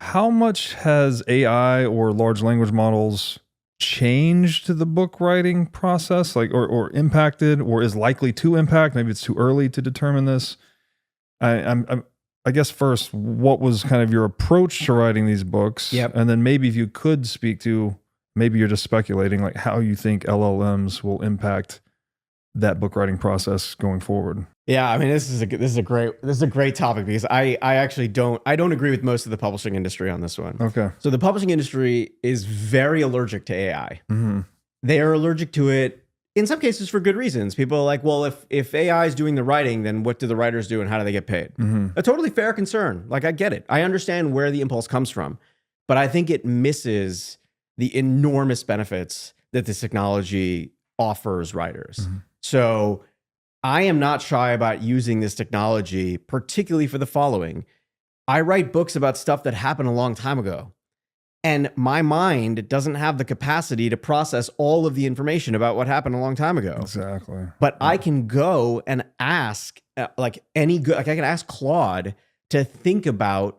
How much has AI or large language models changed the book writing process, like, or impacted, or is likely to impact? Maybe it's too early to determine this. I guess first, what was kind of your approach to writing these books? Yep. And then maybe if you could speak to, maybe you're just speculating, like how you think LLMs will impact that book writing process going forward. Yeah, I mean, this is a great topic because I actually don't agree with most of the publishing industry on this one. Okay. So the publishing industry is very allergic to AI. Mm-hmm. They are allergic to it in some cases for good reasons. People are like, well, if AI is doing the writing, then what do the writers do and how do they get paid? Mm-hmm. A totally fair concern. Like, I get it. I understand where the impulse comes from, but I think it misses the enormous benefits that this technology offers writers. Mm-hmm. So I am not shy about using this technology, particularly for the following. I write books about stuff that happened a long time ago. And my mind doesn't have the capacity to process all of the information about what happened a long time ago. Exactly. But I can go and ask, I can ask Claude to think about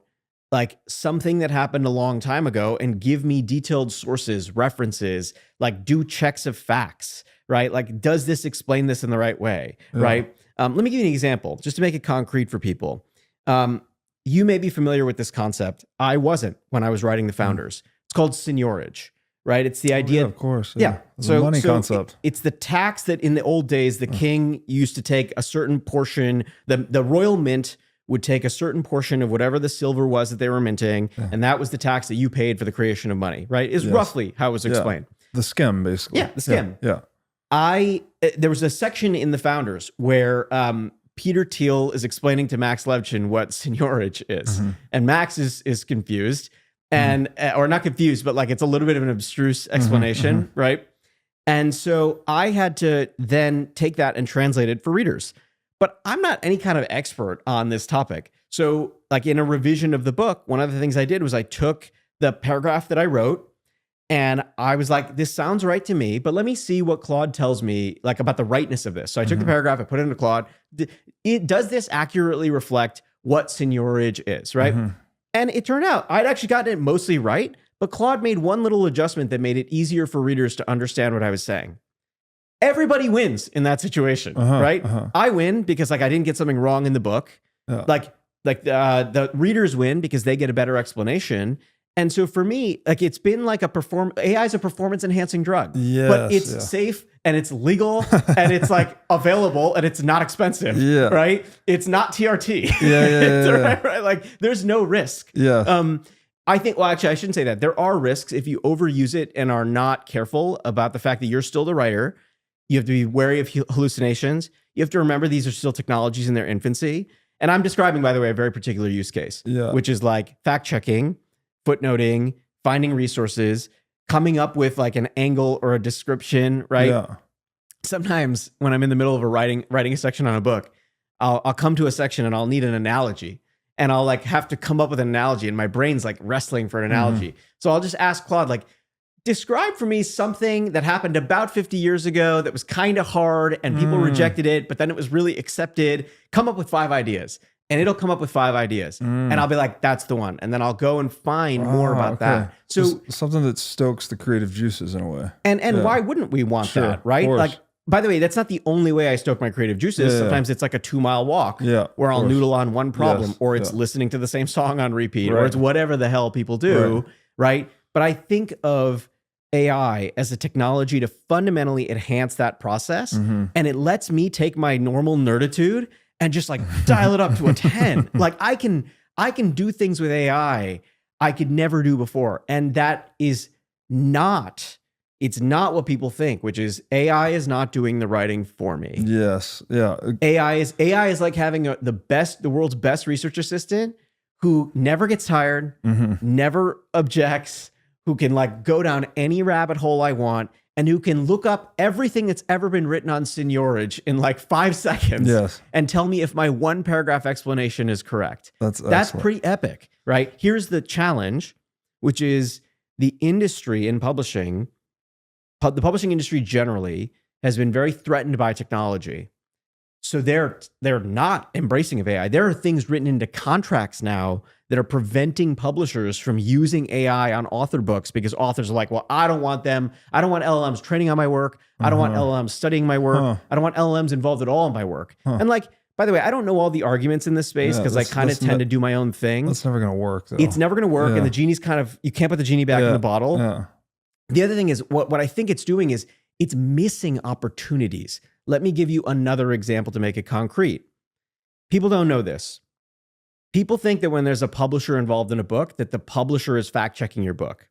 like something that happened a long time ago and give me detailed sources, references, like do checks of facts, right? Like, does this explain this in the right way, right? Let me give you an example, just to make it concrete for people. You may be familiar with this concept. I wasn't when I was writing The Founders. It's called seigniorage, right? It's the idea. Yeah, of course. Yeah. So money concept. It's the tax that in the old days, the king used to take a certain portion, the royal mint would take a certain portion of whatever the silver was that they were minting, and that was the tax that you paid for the creation of money, right? Is roughly how it was explained. The skim, basically. Yeah, the skim. Yeah. There was a section in The Founders where Peter Thiel is explaining to Max Levchin what seigniorage is. Mm-hmm. And Max is confused and, or not confused, but like it's a little bit of an abstruse explanation, right? And so I had to then take that and translate it for readers. But I'm not any kind of expert on this topic. So like in a revision of the book, one of the things I did was I took the paragraph that I wrote and I was like, this sounds right to me, but let me see what Claude tells me like about the rightness of this. So I took the paragraph, I put it into Claude. Does this accurately reflect what seigniorage is, right? And it turned out I'd actually gotten it mostly right, but Claude made one little adjustment that made it easier for readers to understand what I was saying. Everybody wins in that situation, right? I win because like I didn't get something wrong in the book. Like the readers win because they get a better explanation. And so for me, like it's been like AI is a performance enhancing drug, but it's safe and it's legal and it's like available and it's not expensive, right? It's not TRT, right? Like there's no risk. I think, well, actually I shouldn't say that. There are risks if you overuse it and are not careful about the fact that you're still the writer. You have to be wary of hallucinations. You have to remember these are still technologies in their infancy. And I'm describing, by the way, a very particular use case, which is like fact checking, footnoting, finding resources, coming up with like an angle or a description, right? Sometimes when I'm in the middle of writing a section on a book, I'll come to a section and I'll need an analogy. And I'll like have to come up with an analogy and my brain's like wrestling for an analogy. So I'll just ask Claude, like, describe for me something that happened about 50 years ago that was kind of hard and people rejected it, but then it was really accepted. Come up with 5 ideas. And it'll come up with 5 ideas. And I'll be like, that's the one. And then I'll go and find more about that. So just something that stokes the creative juices in a way. And why wouldn't we want that, right? Like, by the way, that's not the only way I stoke my creative juices. Sometimes it's like a 2-mile walk where I'll noodle on one problem or it's listening to the same song on repeat or it's whatever the hell people do, right? But I think of AI as a technology to fundamentally enhance that process. And it lets me take my normal nerditude and just like dial it up to a 10. Like I can do things with AI I could never do before. And that is not, it's not what people think, which is AI is not doing the writing for me. Yes. Yeah. AI is like having the world's best research assistant who never gets tired, never objects, who can like go down any rabbit hole I want, and who can look up everything that's ever been written on seigniorage in like 5 seconds and tell me if my 1-paragraph explanation is correct. That's pretty epic, right? Here's the challenge, which is the industry in publishing, the publishing industry generally has been very threatened by technology. So they're not embracing of AI. There are things written into contracts now that are preventing publishers from using AI on author books because authors are like, well, I don't want them. I don't want LLMs training on my work. I don't want LLMs studying my work. I don't want LLMs involved at all in my work. And like, by the way, I don't know all the arguments in this space because I kind of tend to do my own thing. That's never going to work, though. It's never going to work. And the genie's you can't put the genie back in the bottle. The other thing is what I think it's doing is it's missing opportunities. Let me give you another example to make it concrete. People don't know this. People think that when there's a publisher involved in a book, that the publisher is fact-checking your book.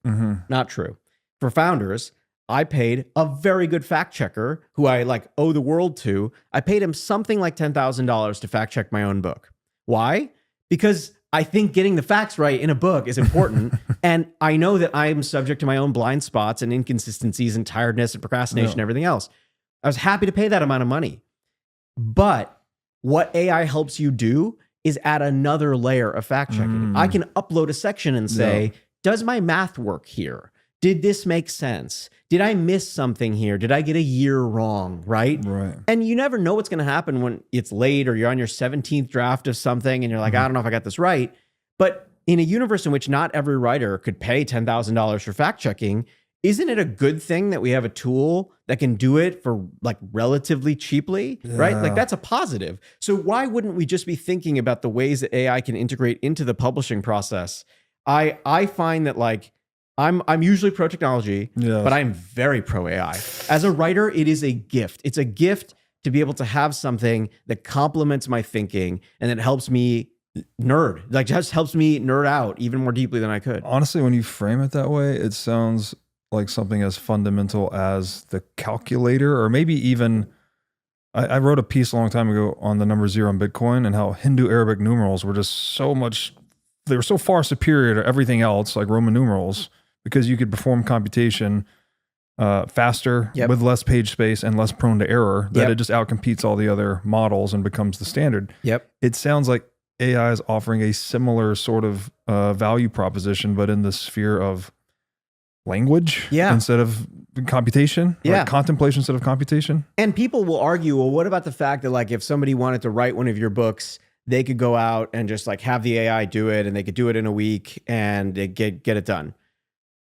Not true. For founders, I paid a very good fact checker who I like owe the world to. I paid him something like $10,000 to fact check my own book. Why? Because I think getting the facts right in a book is important. And I know that I am subject to my own blind spots and inconsistencies and tiredness and procrastination and everything else. I was happy to pay that amount of money. But what AI helps you do is add another layer of fact checking. I can upload a section and say, does my math work here? Did this make sense? Did I miss something here? Did I get a year wrong? Right. And you never know what's going to happen when it's late or you're on your 17th draft of something and you're like, I don't know if I got this right. But in a universe in which not every writer could pay $10,000 for fact checking, isn't it a good thing that we have a tool that can do it for like relatively cheaply, right? Like that's a positive. So why wouldn't we just be thinking about the ways that AI can integrate into the publishing process? I find that like, I'm usually pro technology, but I'm very pro AI. As a writer, it is a gift. It's a gift to be able to have something that complements my thinking and that helps me nerd, like just helps me nerd out even more deeply than I could. Honestly, when you frame it that way, it sounds like something as fundamental as the calculator, or maybe even, I wrote a piece a long time ago on the number 0 in Bitcoin and how Hindu Arabic numerals were just so much, they were so far superior to everything else, like Roman numerals, because you could perform computation faster with less page space and less prone to error, that it just outcompetes all the other models and becomes the standard. It sounds like AI is offering a similar sort of value proposition, but in the sphere of language instead of computation, like contemplation instead of computation. And people will argue, well, what about the fact that like if somebody wanted to write one of your books, they could go out and just like have the AI do it and they could do it in a week and they get it done.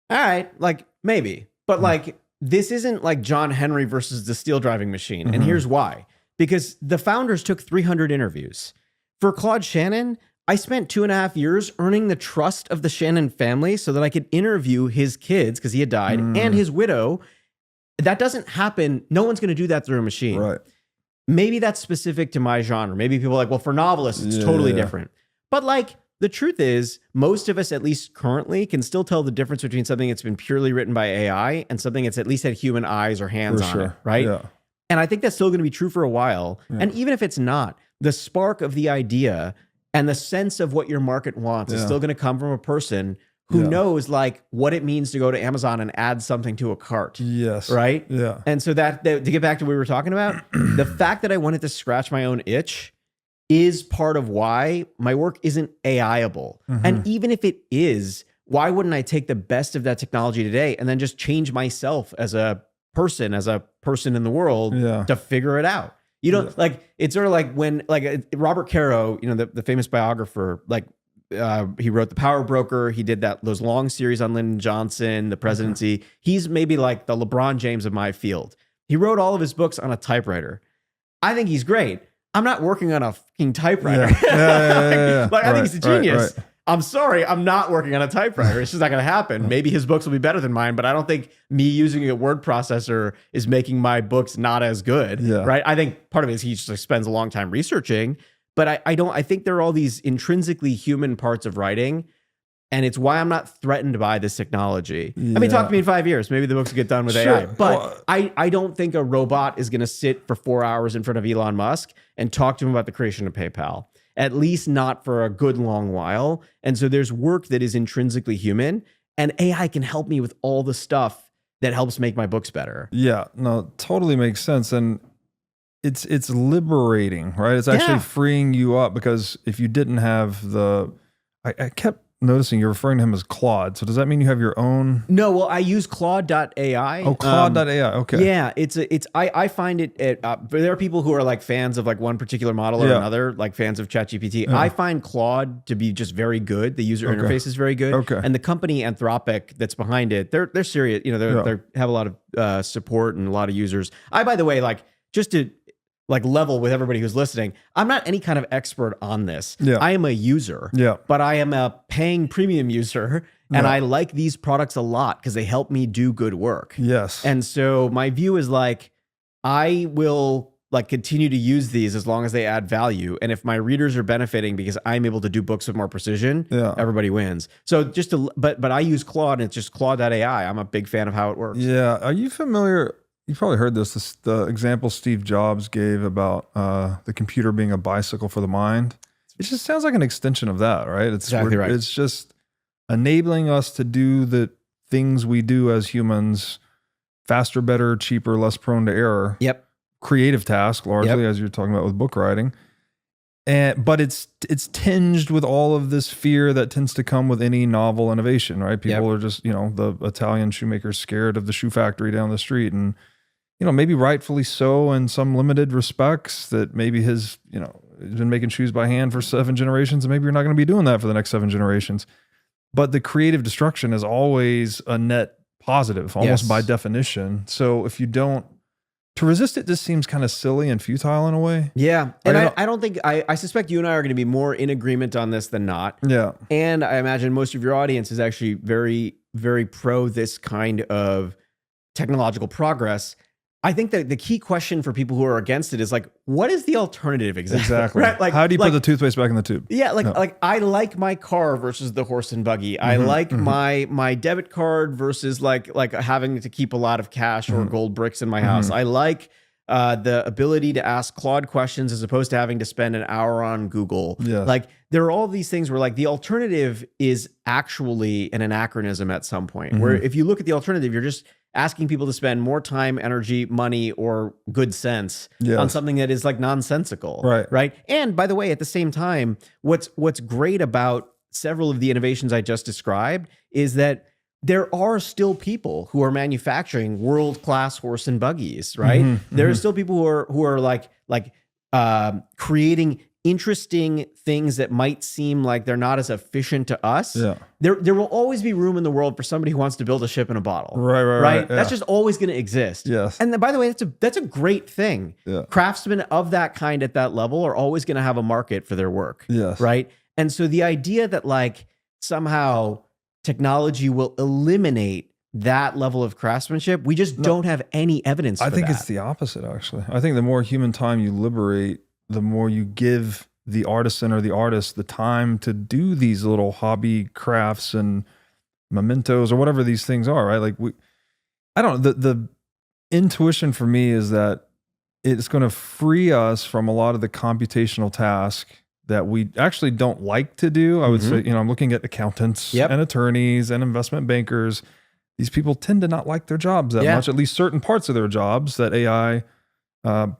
All right, like maybe, but like this isn't like John Henry versus the steel driving machine. And here's why. Because the founders took 300 interviews. For Claude Shannon, I spent 2.5 years earning the trust of the Shannon family so that I could interview his kids because he had died and his widow. That doesn't happen. No one's going to do that through a machine. Right. Maybe that's specific to my genre. Maybe people are like, well, for novelists, it's totally different. But like, the truth is, most of us, at least currently, can still tell the difference between something that's been purely written by AI and something that's at least had human eyes or hands on it, right? And I think that's still going to be true for a while. And even if it's not, the spark of the idea and the sense of what your market wants is still going to come from a person who knows like what it means to go to Amazon and add something to a cart. Right? And so that to get back to what we were talking about, the fact that I wanted to scratch my own itch is part of why my work isn't AI-able. And even if it is, why wouldn't I take the best of that technology today and then just change myself as a person in the world to figure it out? You know, like it's sort of like when like Robert Caro, you know, the famous biographer, like he wrote The Power Broker. He did those long series on Lyndon Johnson, the presidency. He's maybe like the LeBron James of my field. He wrote all of his books on a typewriter. I think he's great. I'm not working on a fucking typewriter. I think he's a genius. I'm sorry, I'm not working on a typewriter. It's just not going to happen. Maybe his books will be better than mine, but I don't think me using a word processor is making my books not as good, right? I think part of it is he just spends a long time researching, but I think there are all these intrinsically human parts of writing, and it's why I'm not threatened by this technology. I mean, talk to me in 5 years. Maybe the books will get done with AI. But I don't think a robot is going to sit for 4 hours in front of Elon Musk and talk to him about the creation of PayPal. At least not for a good long while. And so there's work that is intrinsically human, and AI can help me with all the stuff that helps make my books better. Yeah, no, totally makes sense. And it's liberating, right? It's actually freeing you up, because if you didn't have I kept noticing you're referring to him as Claude. So does that mean you have your own? No, well, I use Claude.ai. Oh, Claude.ai. Okay. Yeah, I find it, there are people who are like fans of like one particular model or another, like fans of ChatGPT. I find Claude to be just very good. The user interface is very good. Okay. And the company Anthropic that's behind it, they're serious. You know, they have a lot of support and a lot of users. By the way, like just to like level with everybody who's listening, I'm not any kind of expert on this. Yeah. I am a user, but I am a paying premium user. And I like these products a lot because they help me do good work. Yes. And so my view is like, I will like continue to use these as long as they add value. And if my readers are benefiting because I'm able to do books with more precision, everybody wins. So just to, but I use Claude and it's just Claude.ai. I'm a big fan of how it works. Yeah. Are you familiar? You probably heard this, the example Steve Jobs gave about the computer being a bicycle for the mind. It just sounds like an extension of that, right? It's exactly right. It's just enabling us to do the things we do as humans faster, better, cheaper, less prone to error. Yep. Creative task, largely, as you're talking about with book writing. But it's tinged with all of this fear that tends to come with any novel innovation, right? People are just, you know, the Italian shoemaker scared of the shoe factory down the street, and you know, maybe rightfully so in some limited respects, that maybe he's been making shoes by hand for 7 generations, and maybe you're not going to be doing that for the next 7 generations. But the creative destruction is always a net positive, almost by definition. So if you don't, to resist it just seems kind of silly and futile in a way. Yeah. And I don't think, I suspect you and I are going to be more in agreement on this than not. Yeah. And I imagine most of your audience is actually very, very pro this kind of technological progress. I think that the key question for people who are against it is like, what is the alternative exactly? Right? Like, how do you put the toothpaste back in the tube? Yeah, like I like my car versus the horse and buggy. I like my debit card versus like having to keep a lot of cash or gold bricks in my house. I like the ability to ask Claude questions as opposed to having to spend an hour on Google. Yes. Like there are all these things where like the alternative is actually an anachronism at some point. Where if you look at the alternative, you're just asking people to spend more time, energy, money, or good sense on something that is like nonsensical. Right. And by the way, at the same time, what's great about several of the innovations I just described is that there are still people who are manufacturing world-class horse and buggies, right? There are still people who are like creating interesting things that might seem like they're not as efficient to us. There will always be room in the world for somebody who wants to build a ship in a bottle. Right. That's just always going to exist. And then, by the way, that's a great thing. Craftsmen of that kind at that level are always going to have a market for their work. Right. And so the idea that like somehow technology will eliminate that level of craftsmanship, we just don't have any evidence for that. I think it's the opposite, actually. I think the more human time you liberate, the more you give the artisan or the artist the time to do these little hobby crafts and mementos or whatever these things are, right? Like the intuition for me is that it's going to free us from a lot of the computational task that we actually don't like to do. I would say, I'm looking at accountants and attorneys and investment bankers. These people tend to not like their jobs that much, at least certain parts of their jobs that AI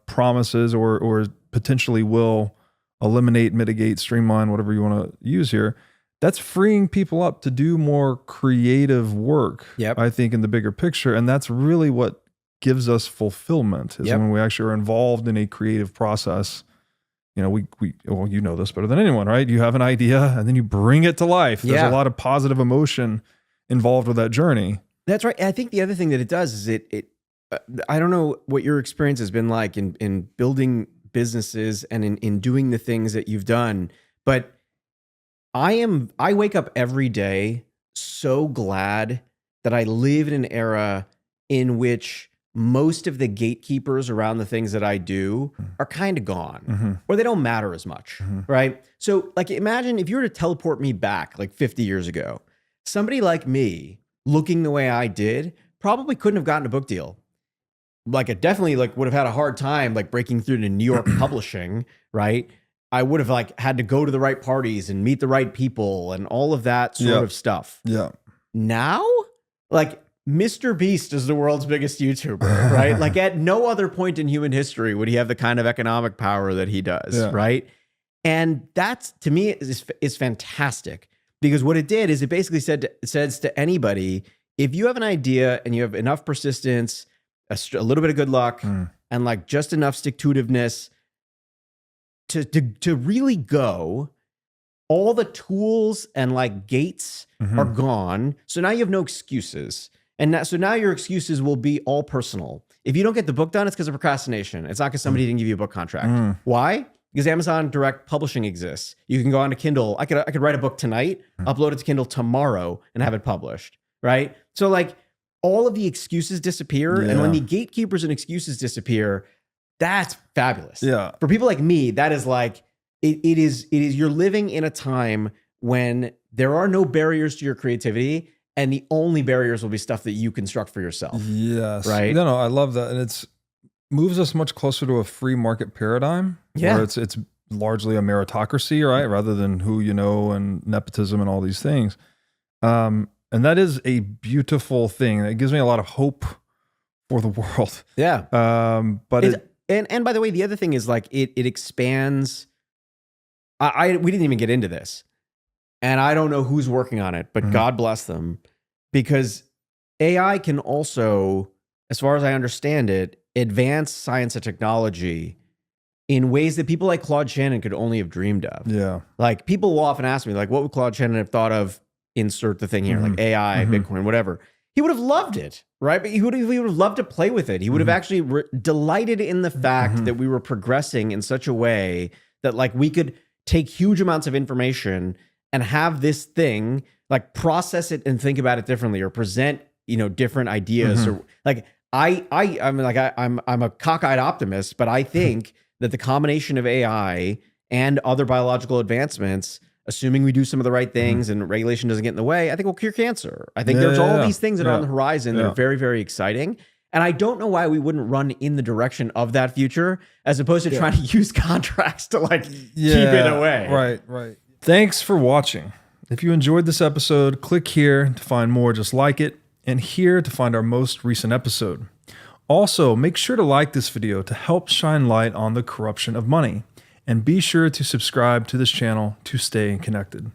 promises or potentially will eliminate, mitigate, streamline, whatever you want to use here. That's freeing people up to do more creative work, I think, in the bigger picture. And that's really what gives us fulfillment, is when we actually are involved in a creative process. You know, well, you know this better than anyone, right? You have an idea and then you bring it to life. There's a lot of positive emotion involved with that journey. That's right. I think the other thing that it does is it I don't know what your experience has been like in building businesses and in doing the things that you've done, but I wake up every day so glad that I live in an era in which most of the gatekeepers around the things that I do are kind of gone, or they don't matter as much, right? So like, imagine if you were to teleport me back like 50 years ago, somebody like me looking the way I did probably couldn't have gotten a book deal. Like, it definitely like would have had a hard time like breaking through to New York publishing, right? I would have like had to go to the right parties and meet the right people and all of that sort of stuff. Now, like, Mr. Beast is the world's biggest YouTuber, right? Like, at no other point in human history would he have the kind of economic power that he does, right? And that's, to me, is fantastic. Because what it did is it basically says to anybody, if you have an idea and you have enough persistence, a little bit of good luck, and like just enough stick-to-itiveness to really go, all the tools and like gates are gone. So now you have no excuses. And so now your excuses will be all personal. If you don't get the book done, it's because of procrastination. It's not because somebody didn't give you a book contract. Why? Because Amazon Direct Publishing exists. You can go onto Kindle. I could write a book tonight, upload it to Kindle tomorrow, and have it published, right? So like all of the excuses disappear. And when the gatekeepers and excuses disappear, that's fabulous. Yeah. For people like me, that is like, it is you're living in a time when there are no barriers to your creativity, and the only barriers will be stuff that you construct for yourself. Yes. Right. No, I love that. And it's moves us much closer to a free market paradigm where it's largely a meritocracy, right? Rather than who you know and nepotism and all these things. And that is a beautiful thing. It gives me a lot of hope for the world. Yeah. But and by the way, the other thing is like it expands. We didn't even get into this. And I don't know who's working on it, but God bless them, because AI can also, as far as I understand it, advance science and technology in ways that people like Claude Shannon could only have dreamed of. Yeah. Like people will often ask me, like, what would Claude Shannon have thought of? Insert the thing here, like AI, Bitcoin, whatever. He would have loved it, right? But he would have loved to play with it. He would have actually delighted in the fact that we were progressing in such a way that like we could take huge amounts of information and have this thing like process it and think about it differently, or present, different ideas, or like I'm a cockeyed optimist, but I think that the combination of AI and other biological advancements, assuming we do some of the right things and regulation doesn't get in the way, I think we'll cure cancer. I think there's all these things that are on the horizon that are very, very exciting. And I don't know why we wouldn't run in the direction of that future as opposed to trying to use contracts to like keep it away. Right. Thanks for watching. If you enjoyed this episode, click here to find more just like it, and here to find our most recent episode. Also, make sure to like this video to help shine light on the corruption of money, and be sure to subscribe to this channel to stay connected.